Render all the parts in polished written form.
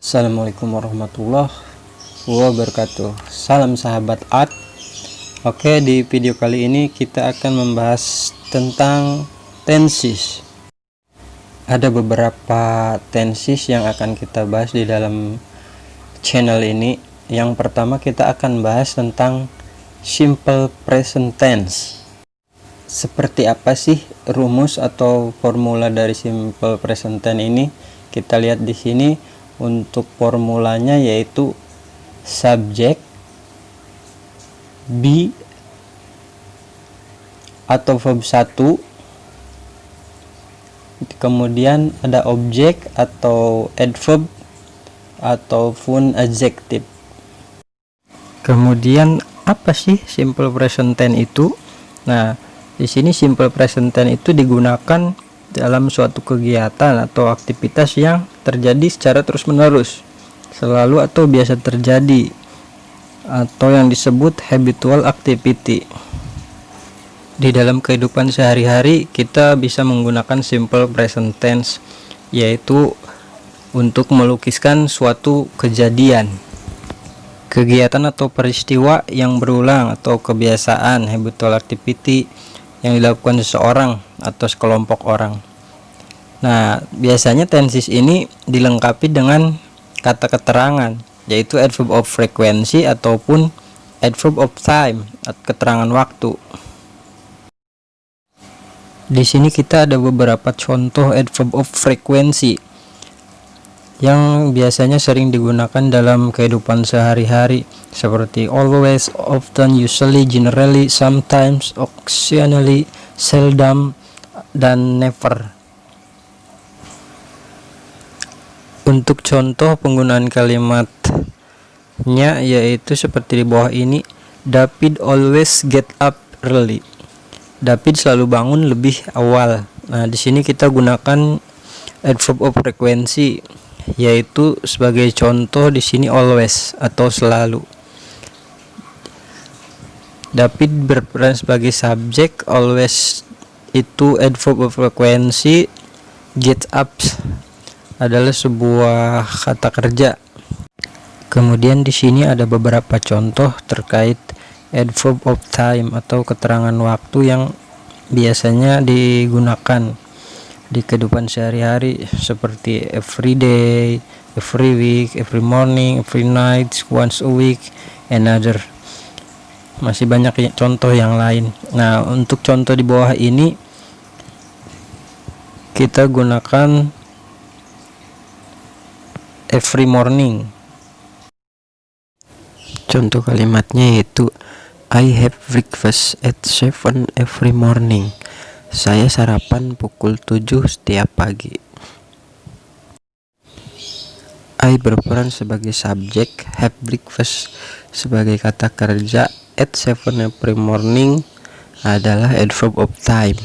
Assalamualaikum warahmatullahi wabarakatuh. Salam sahabat art. Oke, di video kali ini kita akan membahas tentang tenses. Ada beberapa tenses yang akan kita bahas di dalam channel ini. Yang pertama kita akan bahas tentang simple present tense. Seperti apa sih rumus atau formula dari simple present tense ini? Kita lihat di sini. Untuk formulanya yaitu subjek be atau verb 1, kemudian ada objek atau adverb ataupun adjective. Kemudian apa sih simple present tense itu? Nah, di sini simple present tense itu digunakan dalam suatu kegiatan atau aktivitas yang terjadi secara terus-menerus, selalu atau biasa terjadi, atau yang disebut habitual activity. Di dalam kehidupan sehari-hari kita bisa menggunakan simple present tense, yaitu untuk melukiskan suatu kejadian, kegiatan atau peristiwa yang berulang atau kebiasaan habitual activity yang dilakukan seseorang atau sekelompok orang. Nah, biasanya tenses ini dilengkapi dengan kata keterangan, yaitu adverb of frequency ataupun adverb of time, keterangan waktu. Di sini kita ada beberapa contoh adverb of frequency yang biasanya sering digunakan dalam kehidupan sehari-hari, seperti always, often, usually, generally, sometimes, occasionally, seldom, dan never. Untuk contoh penggunaan kalimatnya yaitu seperti di bawah ini. David always get up early. David selalu bangun lebih awal. Nah, di sini kita gunakan adverb of frequency, yaitu sebagai contoh di sini always atau selalu. David berperan sebagai subjek, always itu adverb of frequency, get up adalah sebuah kata kerja. Kemudian di sini ada beberapa contoh terkait adverb of time atau keterangan waktu yang biasanya digunakan di kehidupan sehari-hari, seperti every day, every week, every morning, every night, once a week, another. Masih banyak contoh yang lain. Nah, untuk contoh di bawah ini kita gunakan every morning. Contoh kalimatnya yaitu I have breakfast at 7 every morning. Saya sarapan pukul 7 setiap pagi. I berperan sebagai subjek, have breakfast sebagai kata kerja, at 7 every morning adalah adverb of time.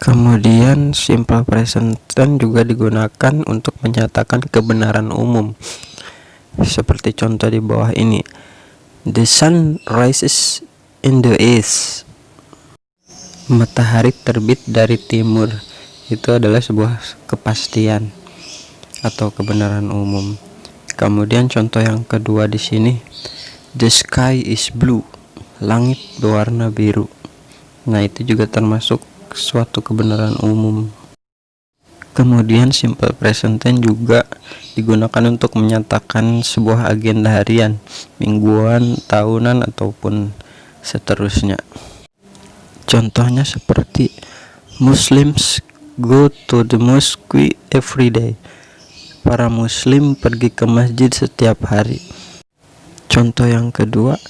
Kemudian simple present tense juga digunakan untuk menyatakan kebenaran umum, seperti contoh di bawah ini. The sun rises in the east. Matahari terbit dari timur. Itu adalah sebuah kepastian atau kebenaran umum. Kemudian contoh yang kedua di sini, the sky is blue. Langit berwarna biru. Nah, itu juga termasuk suatu kebenaran umum. Kemudian simple present tense juga digunakan untuk menyatakan sebuah agenda harian, mingguan, tahunan, ataupun seterusnya. Contohnya seperti Muslims go to the mosque every day. Para muslim pergi ke masjid setiap hari. Contoh yang kedua,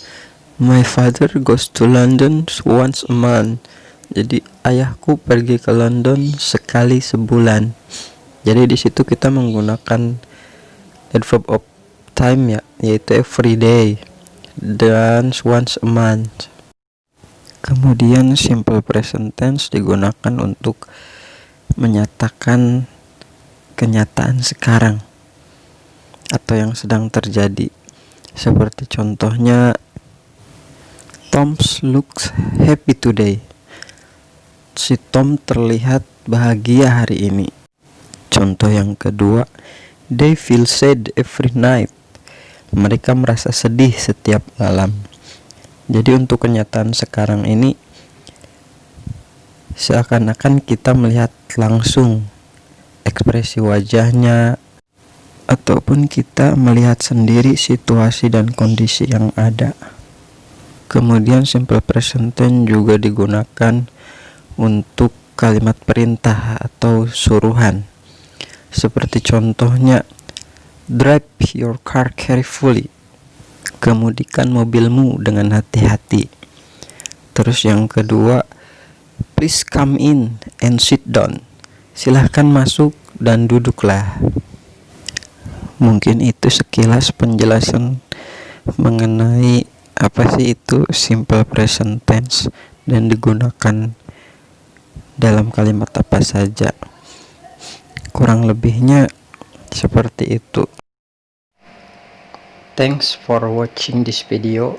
my father goes to London once a month. Jadi ayahku pergi ke London sekali sebulan. Jadi di situ kita menggunakan adverb of time, yaitu every day dan once a month. Kemudian simple present tense digunakan untuk menyatakan kenyataan sekarang atau yang sedang terjadi. Seperti contohnya, Tom looks happy today. Si Tom terlihat bahagia hari ini. Contoh yang kedua, They feel sad every night. Mereka merasa sedih setiap malam. Jadi untuk kenyataan sekarang ini seakan-akan kita melihat langsung ekspresi wajahnya, ataupun kita melihat sendiri situasi dan kondisi yang ada. Kemudian simple present tense juga digunakan untuk kalimat perintah atau suruhan. Seperti contohnya, drive your car carefully. Kemudikan mobilmu dengan hati-hati. Terus yang kedua, please come in and sit down. Silahkan masuk dan duduklah. Mungkin itu sekilas penjelasan mengenai apa sih itu simple present tense dan digunakan dalam kalimat apa saja. Kurang lebihnya seperti itu. Thanks for watching this video.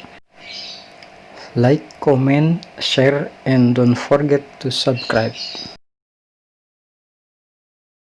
Like, comment, share, and don't forget to subscribe.